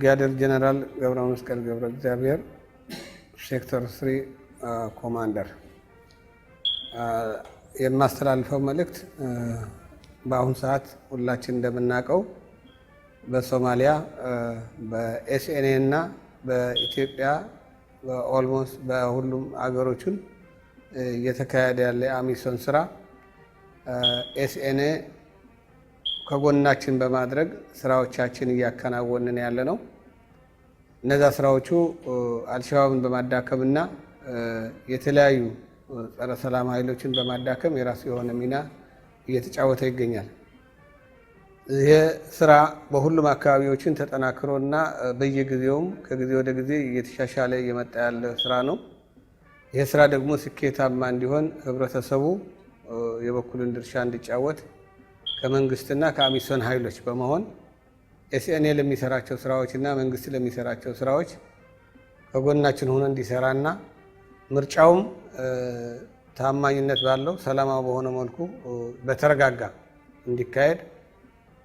ብርጋዴር ጀነራል ገብረ መስቀል ገብረ እግዚአብሔር ሴክተር 3 ኮማንደር የማስተላልፈው መልእክት በአሁን ሰዓት ሁላችን እንደምናውቀው በሶማሊያ በኤስኤንኤ እና በኢትዮጵያ በኦልሞስት በሁሉም አገሮችን እየተካሄደ ያለ አሚሶን ስራ ኤስኤንኤ ከጎናችን በማድረግ ስራዎቻችን እያከናወንን ያለ ነው። እነዛ ስራዎቹ አልሸባብን በማዳከምና የተለያዩ ጸረ ሰላም ኃይሎችን በማዳከም የራሱ የሆነ ሚና እየተጫወተ ይገኛል። ይሄ ስራ በሁሉም አካባቢዎችን ተጠናክሮና በየጊዜውም ከጊዜ ወደ ጊዜ እየተሻሻለ እየመጣ ያለ ስራ ነው። ይሄ ስራ ደግሞ ስኬታማ እንዲሆን ህብረተሰቡ የበኩሉን ድርሻ እንዲጫወት ከመንግስትና ከአሚሶን ኃይሎች በመሆን ኤስኤንኤ ለሚሰራቸው ስራዎችና መንግስት ለሚሰራቸው ስራዎች ከጎናችን ሆኖ እንዲሰራና ምርጫውም ታማኝነት ባለው ሰላማዊ በሆነ መልኩ በተረጋጋ እንዲካሄድ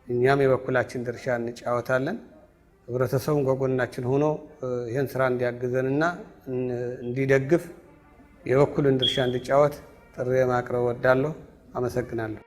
እኛም የበኩላችን ድርሻ እንጫወታለን። ህብረተሰቡም ከጎናችን ሆኖ ይህን ስራ እንዲያግዘንና እንዲደግፍ የበኩሉን ድርሻ እንዲጫወት ጥሪ ማቅረብ እወዳለሁ። አመሰግናለሁ።